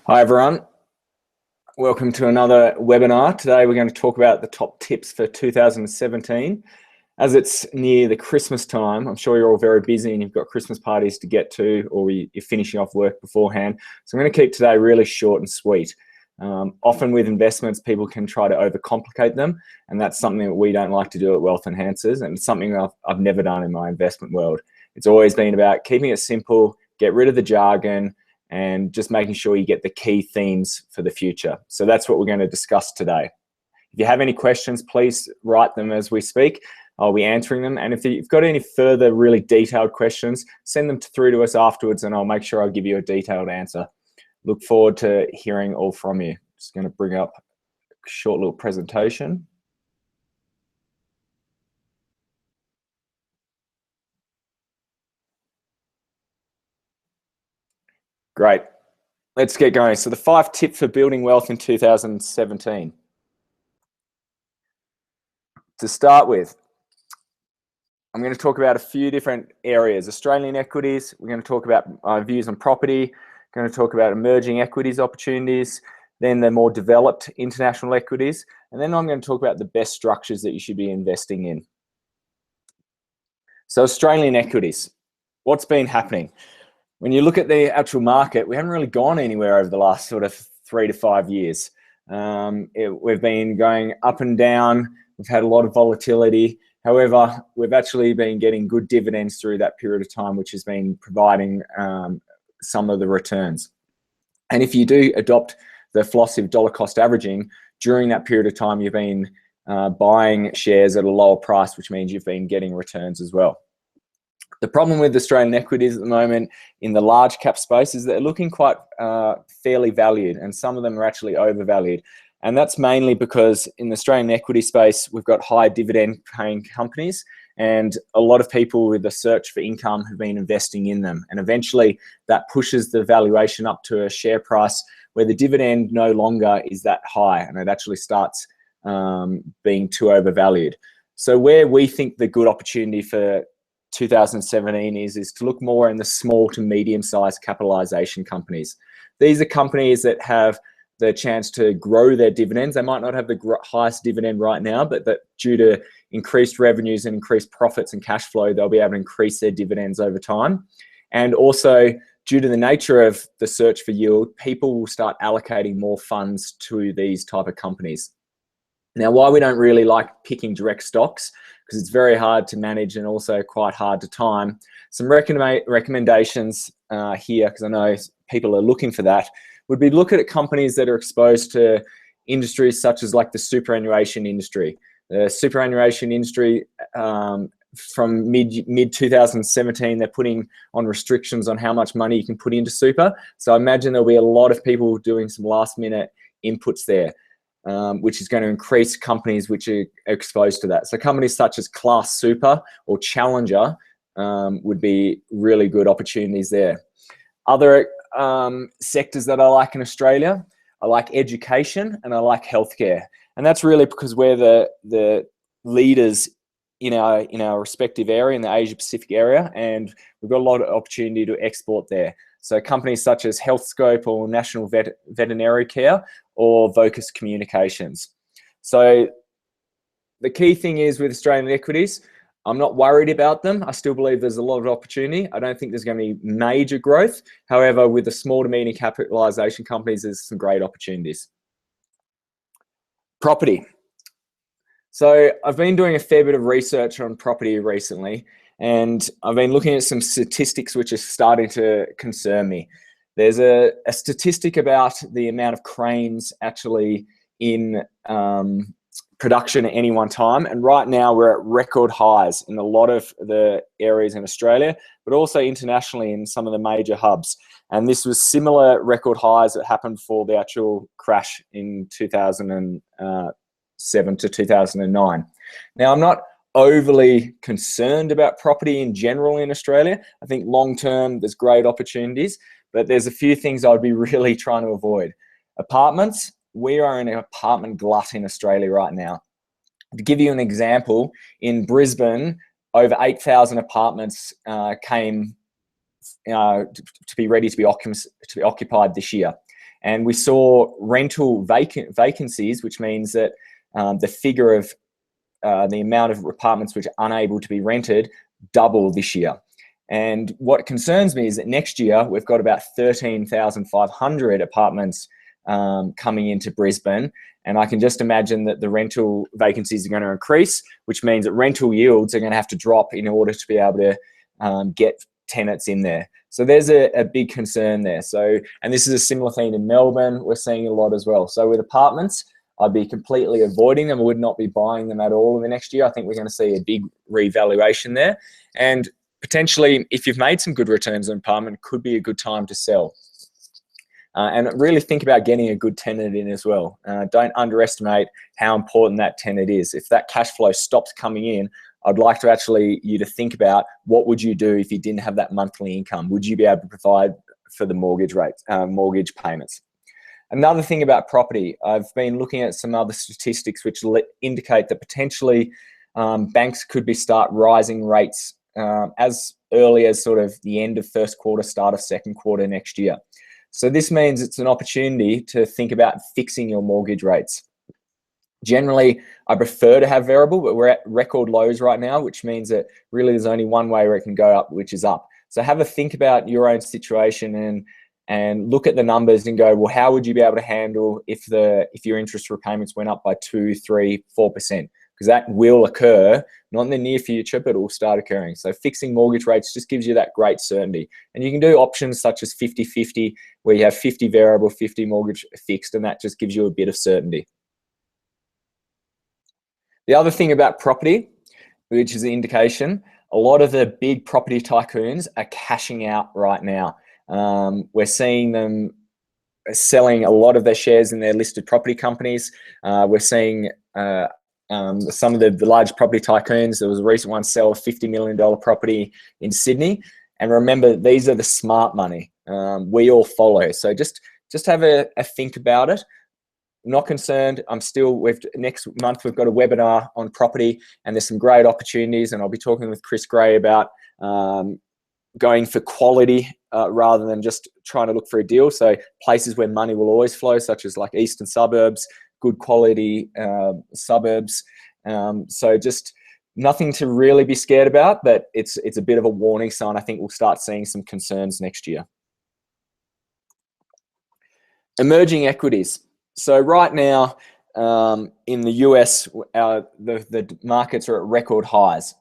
Hi everyone, welcome to another webinar. Today we're going to talk about the top tips for 2017. As it's near the Christmas time, I'm sure you're all very busy and you've got Christmas parties to get to, or you're finishing off work beforehand. So I'm going to keep today really short and sweet. Often with investments, people can try to overcomplicate them, and that's something that we don't like to do at Wealth Enhancers, and it's something I've never done in my investment world. It's always been about keeping it simple, get rid of the jargon, and just making sure you get the key themes for the future. So that's what we're going to discuss today. If you have any questions, please write them as we speak. I'll be answering them. And if you've got any further really detailed questions, send them through to us afterwards and I'll make sure I'll give you a detailed answer. Look forward to hearing all from you. Just going to bring up a short little presentation. Great. Let's get going. So the 5 tips for building wealth in 2017. To start with, I'm going to talk about a few different areas. Australian equities, we're going to talk about views on property, going to talk about emerging equities opportunities, then the more developed international equities, and then I'm going to talk about the best structures that you should be investing in. So Australian equities, what's been happening? When you look at the actual market, we haven't really gone anywhere over the last sort of 3 to 5 years. We've been going up and down. We've had a lot of volatility. However, we've actually been getting good dividends through that period of time, which has been providing some of the returns. And if you do adopt the philosophy of dollar cost averaging, during that period of time, you've been buying shares at a lower price, which means you've been getting returns as well. The problem with Australian equities at the moment in the large cap space is they're looking quite fairly valued, and some of them are actually overvalued. And that's mainly because in the Australian equity space, we've got high dividend paying companies, and a lot of people with a search for income have been investing in them. And eventually that pushes the valuation up to a share price where the dividend no longer is that high, and it actually starts being too overvalued. So where we think the good opportunity for 2017 is to look more in the small to medium-sized capitalization companies. These are companies that have the chance to grow their dividends. They might not have the highest dividend right now, but that due to increased revenues and increased profits and cash flow, they'll be able to increase their dividends over time. And also, due to the nature of the search for yield, people will start allocating more funds to these type of companies. Now, why we don't really like picking direct stocks, because it's very hard to manage and also quite hard to time. Some recommendations here, because I know people are looking for that, would be look at companies that are exposed to industries such as like the superannuation industry. The superannuation industry, from mid 2017, they're putting on restrictions on how much money you can put into super. So I imagine there'll be a lot of people doing some last minute inputs there. Which is going to increase companies which are exposed to that. So companies such as Class Super or Challenger would be really good opportunities there. Other sectors that I like in Australia, I like education and I like healthcare. And that's really because we're the leaders in our respective area, in the Asia Pacific area, and we've got a lot of opportunity to export there. So companies such as HealthScope or National Veterinary Care or Vocus Communications. So the key thing is with Australian equities, I'm not worried about them. I still believe there's a lot of opportunity. I don't think there's going to be major growth. However, with the small to medium capitalization companies, there's some great opportunities. Property. So I've been doing a fair bit of research on property recently, and I've been looking at some statistics which are starting to concern me. There's a statistic about the amount of cranes actually in production at any one time, and right now we're at record highs in a lot of the areas in Australia, but also internationally in some of the major hubs. And this was similar record highs that happened for the actual crash in 2007 to 2009. Now, I'm not overly concerned about property in general in Australia. I think long term there's great opportunities, but there's a few things I'd be really trying to avoid. Apartments, we are in an apartment glut in Australia right now. To give you an example, in Brisbane, over 8,000 apartments came to be ready to be occupied this year. And we saw rental vacancies, which means that the figure of the amount of apartments which are unable to be rented double this year. And what concerns me is that next year we've got about 13,500 apartments coming into Brisbane. And I can just imagine that the rental vacancies are going to increase, which means that rental yields are going to have to drop in order to be able to get tenants in there. So there's a big concern there. So, and this is a similar thing in Melbourne. We're seeing a lot as well. So with apartments, I'd be completely avoiding them. I would not be buying them at all in the next year. I think we're going to see a big revaluation there. And potentially, if you've made some good returns on an apartment, it could be a good time to sell. And really think about getting a good tenant in as well. Don't underestimate how important that tenant is. If that cash flow stops coming in, I'd like to you to think about what would you do if you didn't have that monthly income? Would you be able to provide for the mortgage rates, mortgage payments? Another thing about property, I've been looking at some other statistics which indicate that potentially banks could start rising rates as early as sort of the end of first quarter, start of second quarter next year. So this means it's an opportunity to think about fixing your mortgage rates. Generally, I prefer to have variable, but we're at record lows right now, which means that really there's only one way where it can go up, which is up. So have a think about your own situation and look at the numbers and go, well, how would you be able to handle if your interest repayments went up by 2, 3, 4%? Because that will occur, not in the near future, but it will start occurring. So fixing mortgage rates just gives you that great certainty. And you can do options such as 50-50, where you have 50 variable, 50 mortgage fixed, and that just gives you a bit of certainty. The other thing about property, which is an indication, a lot of the big property tycoons are cashing out right now. We're seeing them selling a lot of their shares in their listed property companies. We're seeing some of the large property tycoons. There was a recent one sell a $50 million property in Sydney. And remember, these are the smart money. We all follow. So just have a think about it. Not concerned. Next month we've got a webinar on property, and there's some great opportunities, and I'll be talking with Chris Gray about going for quality rather than just trying to look for a deal. So places where money will always flow, such as like eastern suburbs, good quality suburbs. So just nothing to really be scared about, but it's a bit of a warning sign. I think we'll start seeing some concerns next year. Emerging equities. So right now in the US, the markets are at record highs.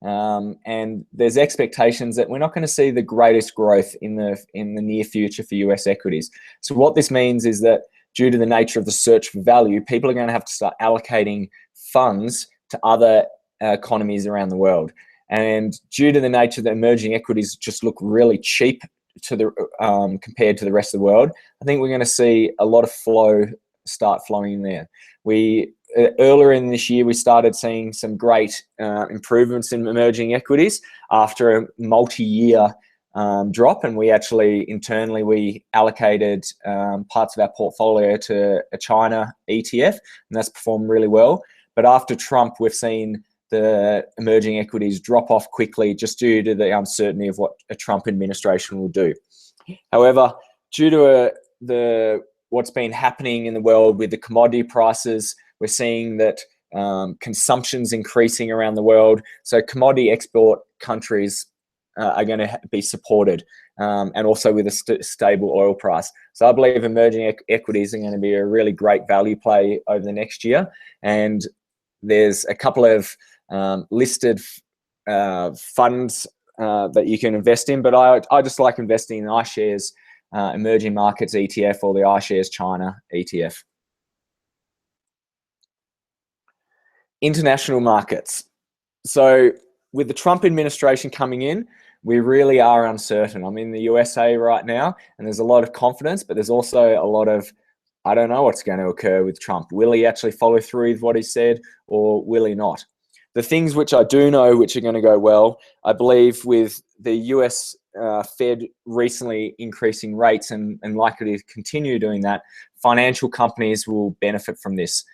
And there's expectations that we're not going to see the greatest growth in the near future for US equities. So what this means is that due to the nature of the search for value, people are going to have to start allocating funds to other economies around the world. And due to the nature that emerging equities just look really cheap to the compared to the rest of the world, I think we're going to see a lot of flow start flowing in there. Earlier in this year, we started seeing some great improvements in emerging equities after a multi-year drop, and we actually internally allocated parts of our portfolio to a China ETF, and that's performed really well. But after Trump, we've seen the emerging equities drop off quickly just due to the uncertainty of what a Trump administration will do. However, due to what's been happening in the world with the commodity prices, we're seeing that consumption's increasing around the world. So commodity export countries are going to be supported, and also with a stable oil price. So I believe emerging equities are going to be a really great value play over the next year. And there's a couple of listed funds that you can invest in, but I just like investing in iShares Emerging Markets ETF or the iShares China ETF. International markets. So with the Trump administration coming in, we really are uncertain. I'm in the USA right now, and there's a lot of confidence, but there's also a lot of, I don't know what's going to occur with Trump. Will he actually follow through with what he said, or will he not? The things which I do know which are going to go well, I believe with the US Fed recently increasing rates and likely to continue doing that, financial companies will benefit from this.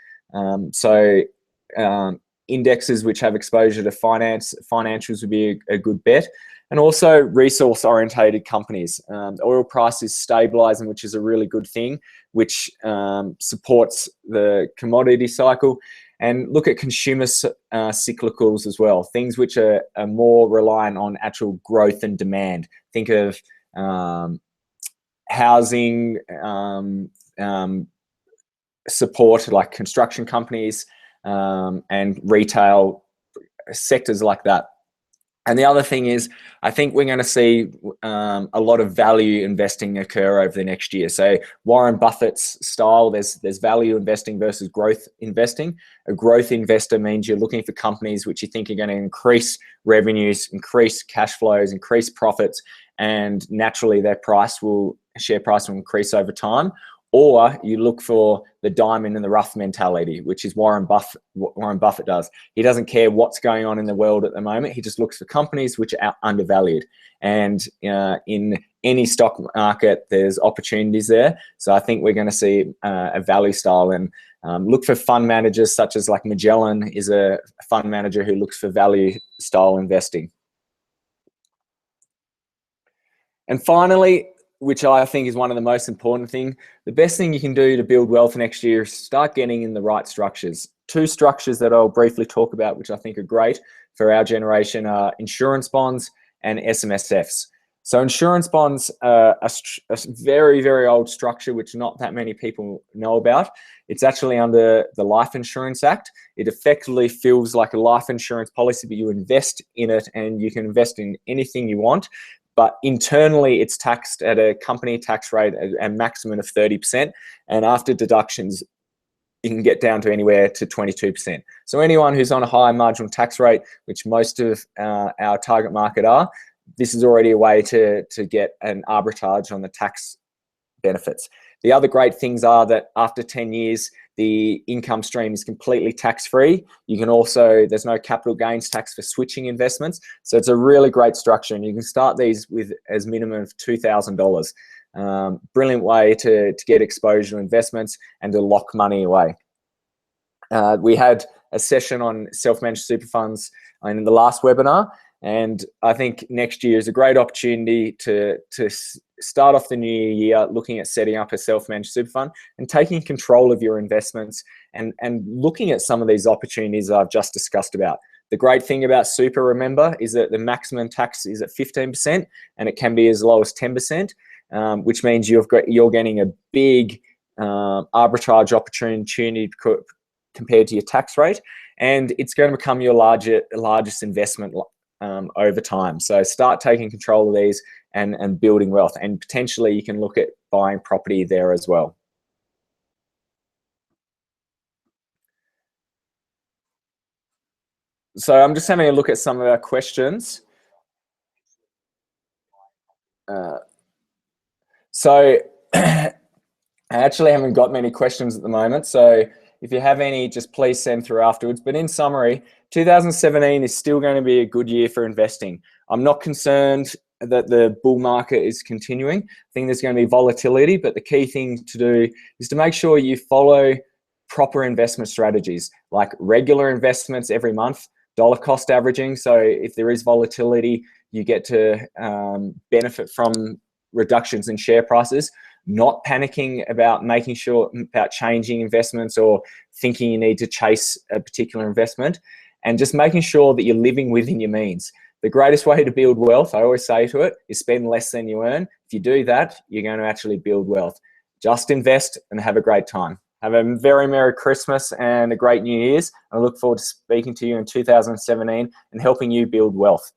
Indexes which have exposure to financials would be a good bet. And also resource-orientated companies. The oil price is stabilizing, which is a really good thing, which supports the commodity cycle. And look at consumer cyclicals as well, things which are more reliant on actual growth and demand. Think of housing support, like construction companies and retail sectors like that. And the other thing is, I think we're going to see a lot of value investing occur over the next year. So Warren Buffett's style, there's value investing versus growth investing. A growth investor means you're looking for companies which you think are going to increase revenues, increase cash flows, increase profits, and naturally their share price will increase over time. Or you look for the diamond in the rough mentality, which is Warren Buffett does. He doesn't care what's going on in the world at the moment. He just looks for companies which are undervalued. And in any stock market, there's opportunities there. So I think we're going to see a value style, and look for fund managers such as like Magellan is a fund manager who looks for value style investing. And finally, which I think is one of the most important things, the best thing you can do to build wealth next year is start getting in the right structures. Two structures that I'll briefly talk about, which I think are great for our generation, are insurance bonds and SMSFs. So insurance bonds are a very, very old structure, which not that many people know about. It's actually under the Life Insurance Act. It effectively feels like a life insurance policy, but you invest in it and you can invest in anything you want. But internally, it's taxed at a company tax rate at a maximum of 30%. And after deductions, you can get down to anywhere to 22%. So anyone who's on a high marginal tax rate, which most of our target market are, this is already a way to get an arbitrage on the tax benefits. The other great things are that after 10 years, the income stream is completely tax-free. You can also, there's no capital gains tax for switching investments. So it's a really great structure, and you can start these with as minimum of $2,000. Brilliant way to get exposure to investments and to lock money away. We had a session on self-managed super funds in the last webinar, and I think next year is a great opportunity to start off the new year looking at setting up a self-managed super fund and taking control of your investments and looking at some of these opportunities I've just discussed about. The great thing about super, remember, is that the maximum tax is at 15% and it can be as low as 10%, which means you're getting a big arbitrage opportunity compared to your tax rate, and it's going to become your largest investment over time. So start taking control of these and building wealth, and potentially you can look at buying property there as well. So I'm just having a look at some of our questions. So I actually haven't got many questions at the moment. So if you have any, just please send through afterwards. But in summary, 2017 is still going to be a good year for investing. I'm not concerned that the bull market is continuing. I think there's going to be volatility, but the key thing to do is to make sure you follow proper investment strategies, like regular investments every month, dollar cost averaging. So if there is volatility, you get to benefit from reductions in share prices. Not panicking about changing investments or thinking you need to chase a particular investment, and just making sure that you're living within your means. The greatest way to build wealth, I always say to it, is spend less than you earn. If you do that, you're going to actually build wealth. Just invest and have a great time. Have a very Merry Christmas and a great New Year's. I look forward to speaking to you in 2017 and helping you build wealth.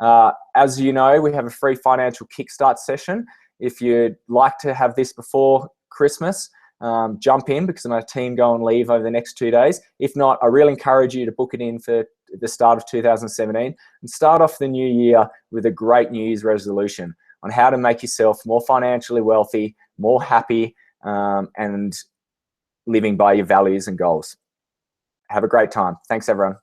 As you know, we have a free financial kickstart session. If you'd like to have this before Christmas, jump in, because my team go on leave over the next 2 days. If not, I really encourage you to book it in for the start of 2017 and start off the new year with a great New Year's resolution on how to make yourself more financially wealthy, more happy, and living by your values and goals. Have a great time. Thanks, everyone.